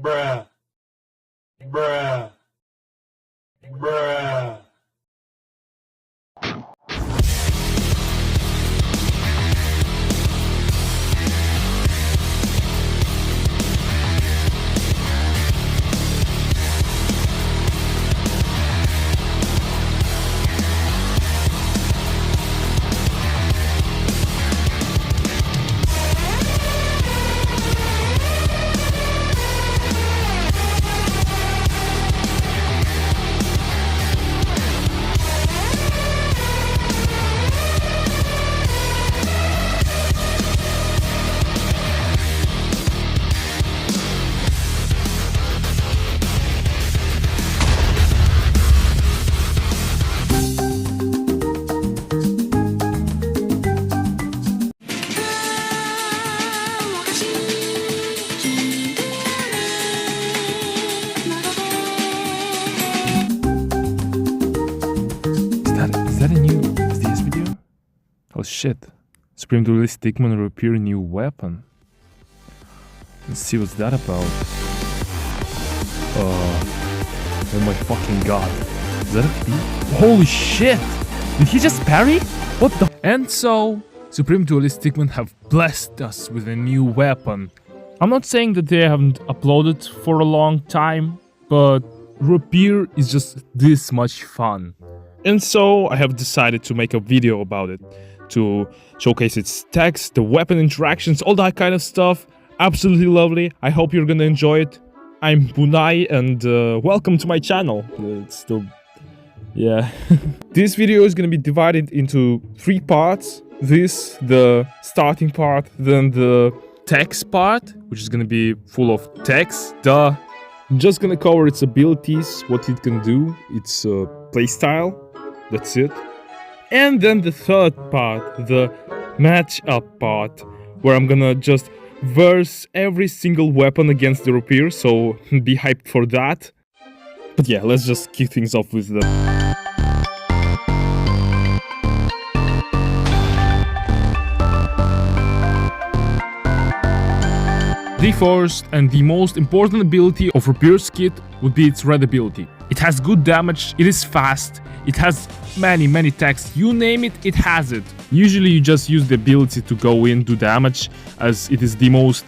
Bruh. Bruh. Bruh. Is that a new SDS video? Oh shit. Supreme Duelist Stickman Rapier new weapon. Let's see what's that about. Oh my fucking god. Is that a P? Holy shit! Did he just parry? What the? And so, Supreme Duelist Stickman have blessed us with a new weapon. I'm not saying that they haven't uploaded for a long time, but Rapier is just this much fun. And so I have decided to make a video about it, to showcase its text, the weapon interactions, all that kind of stuff. Absolutely lovely. I hope you're gonna enjoy it. I'm Mirai and welcome to my channel. This video is gonna be divided into 3 parts. This, the starting part, then the text part, which is gonna be full of text. Just gonna cover its abilities, what it can do, its playstyle. That's it. And then the third part, the match-up part, where I'm gonna just verse every single weapon against the Rapier, so be hyped for that. But yeah, let's just kick things off with the... The first and the most important ability of Rapier's kit would be its red ability. It has good damage, it is fast, it has many attacks, you name it, it has it. Usually you just use the ability to go in, do damage, as it is the most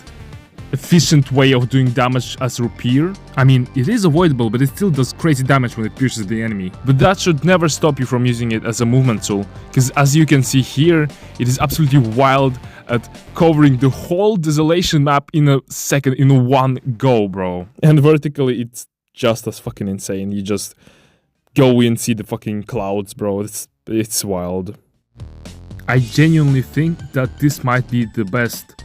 efficient way of doing damage as Rapier. I mean, it is avoidable, but it still does crazy damage when it pierces the enemy. But that should never stop you from using it as a movement tool, because as you can see here, it is absolutely wild at covering the whole desolation map in a second, in one go, bro. And vertically, it's just as fucking insane. You just go in, see the fucking clouds, bro. It's wild. I genuinely think that this might be the best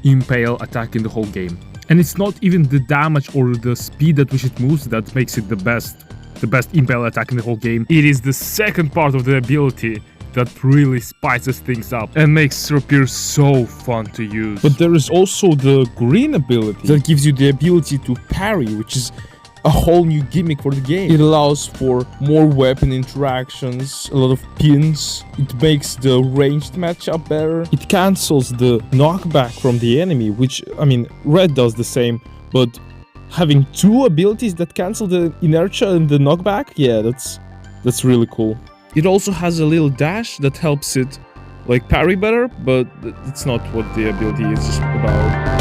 impale attack in the whole game. And it's not even the damage or the speed at which it moves that makes it the best impale attack in the whole game. It is the second part of the ability that really spices things up and makes Rapier so fun to use. But there is also the green ability that gives you the ability to parry, which is a whole new gimmick for the game. It allows for more weapon interactions, a lot of pins. It makes the ranged matchup better. It cancels the knockback from the enemy, which, I mean, red does the same, but having 2 abilities that cancel the inertia and the knockback, yeah, that's really cool. It also has a little dash that helps it, like, parry better, but it's not what the ability is about.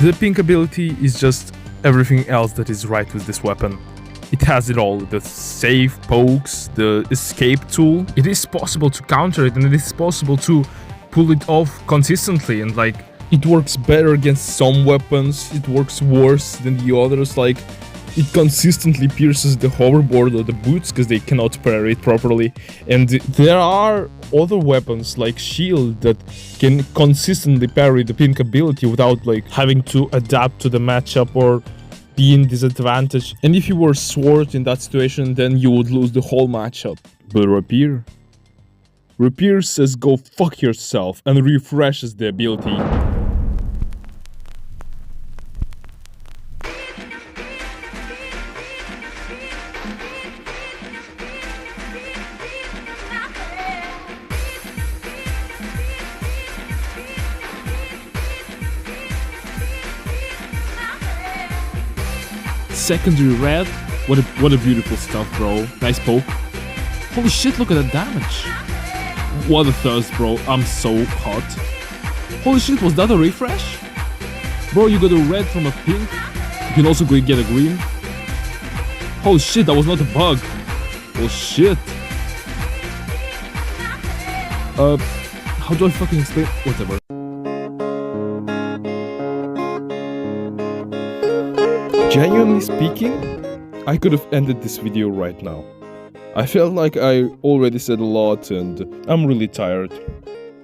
The pink ability is just everything else that is right with this weapon. It has it all, the save pokes, the escape tool. It is possible to counter it and it is possible to pull it off consistently, and like, it works better against some weapons, it works worse than the others, like it consistently pierces the hoverboard or the boots because they cannot parry it properly. And there are other weapons like shield that can consistently parry the pink ability without like having to adapt to the matchup or be in disadvantage. And if you were sword in that situation, then you would lose the whole matchup. But Rapier says go fuck yourself and refreshes the ability. secondary red. What a beautiful stuff, bro. Nice poke. Holy shit, look at that damage. What a thirst, bro. I'm so hot. Holy shit, was that a refresh? Bro, you got a red from a pink. You can also go get a green. Holy shit, that was not a bug. Oh shit. How do I fucking explain? Whatever. Genuinely speaking, I could have ended this video right now. I felt like I already said a lot and I'm really tired.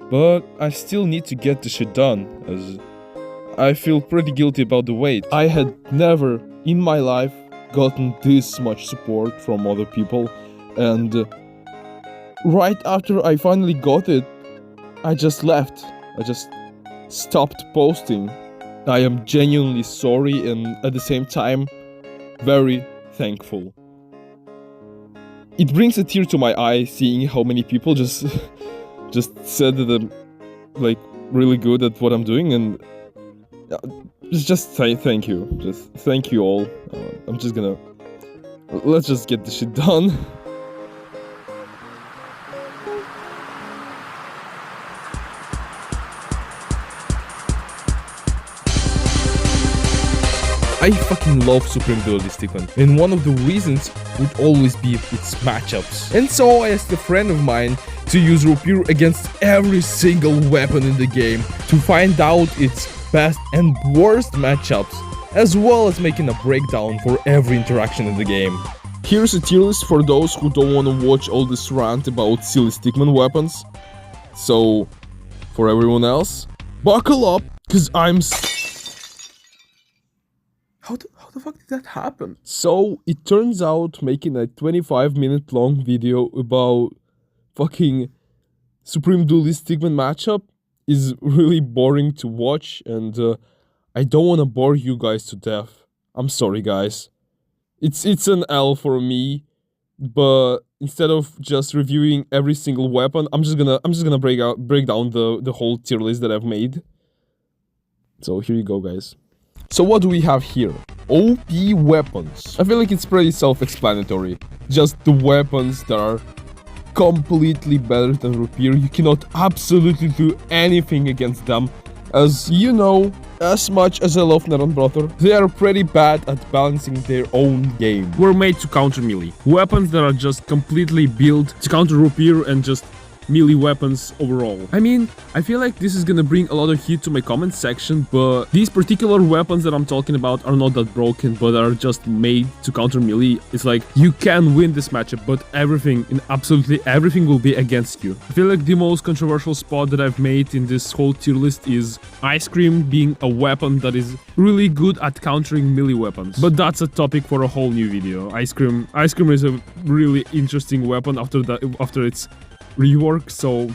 But I still need to get the shit done, as I feel pretty guilty about the wait. I had never in my life gotten this much support from other people, and right after I finally got it, I just left. I just stopped posting. I am genuinely sorry and at the same time very thankful. It brings a tear to my eye seeing how many people just said that I'm like really good at what I'm doing, and just say thank you. Just thank you all. I'm just gonna let's just get this shit done. I fucking love Supreme Duelist Stickman, and one of the reasons would always be its matchups. And so I asked a friend of mine to use Rapier against every single weapon in the game to find out its best and worst matchups, as well as making a breakdown for every interaction in the game. Here's a tier list for those who don't want to watch all this rant about silly Stickman weapons. So, for everyone else, buckle up, cause I'm How the fuck did that happen? So, it turns out making a 25-minute long video about fucking Supreme Duelist Stickman matchup is really boring to watch, and I don't want to bore you guys to death. I'm sorry, guys. It's an L for me, but instead of just reviewing every single weapon, I'm just gonna break down the whole tier list that I've made. So here you go, guys. So what do we have here? OP weapons. I feel like it's pretty self-explanatory. Just the weapons that are completely better than Rapier. You cannot absolutely do anything against them. As you know, as much as I love Neron Brother, they are pretty bad at balancing their own game. Were made to counter melee. Weapons that are just completely built to counter Rapier and just melee weapons overall. I mean, I feel like this is gonna bring a lot of heat to my comment section, but these particular weapons that I'm talking about are not that broken, but are just made to counter melee. It's like, you can win this matchup, but absolutely everything will be against you. I feel like the most controversial spot that I've made in this whole tier list is Ice Cream being a weapon that is really good at countering melee weapons. But that's a topic for a whole new video. Ice Cream is a really interesting weapon after its rework, so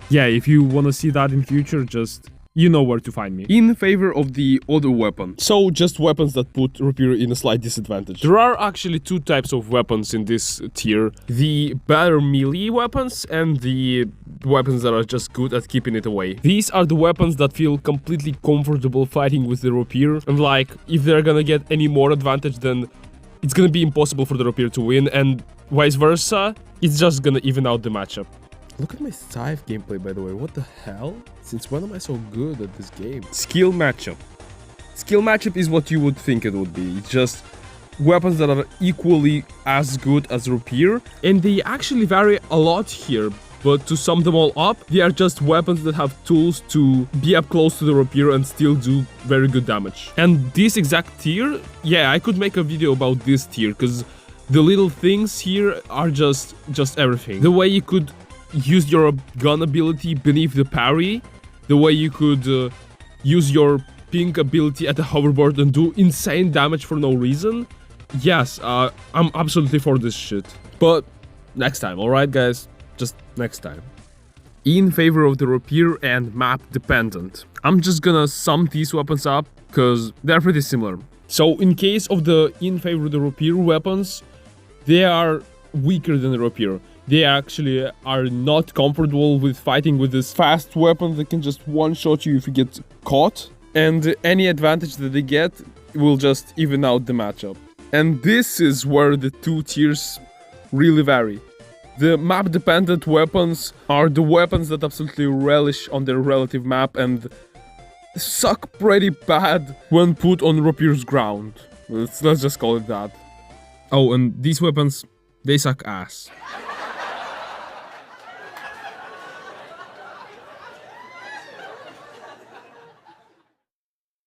yeah, if you want to see that in future, just you know where to find me. In favor of the other weapon. So just weapons that put Rapier in a slight disadvantage. There are actually two types of weapons in this tier. The better melee weapons and the weapons that are just good at keeping it away. These are the weapons that feel completely comfortable fighting with the Rapier, and like, if they're gonna get any more advantage, then it's gonna be impossible for the Rapier to win, and vice versa, it's just gonna even out the matchup. Look at my Scythe gameplay, by the way. What the hell? Since when am I so good at this game? Skill matchup. Skill matchup is what you would think it would be. It's just weapons that are equally as good as Rapier. And they actually vary a lot here. But to sum them all up, they are just weapons that have tools to be up close to the Rapier and still do very good damage. And this exact tier, yeah, I could make a video about this tier, because the little things here are just everything. The way you could use your gun ability beneath the parry, the way you could use your pink ability at the hoverboard and do insane damage for no reason. Yes, I'm absolutely for this shit. But next time, alright guys? Just next time. In favor of the Rapier and map dependent. I'm just gonna sum these weapons up because they're pretty similar. So in case of the in favor of the Rapier weapons, they are weaker than the Rapier. They actually are not comfortable with fighting with this fast weapon that can just one-shot you if you get caught. And any advantage that they get will just even out the matchup. And this is where the two tiers really vary. The map-dependent weapons are the weapons that absolutely relish on their relative map and suck pretty bad when put on Rapier's ground. Let's just call it that. Oh, and these weapons, they suck ass.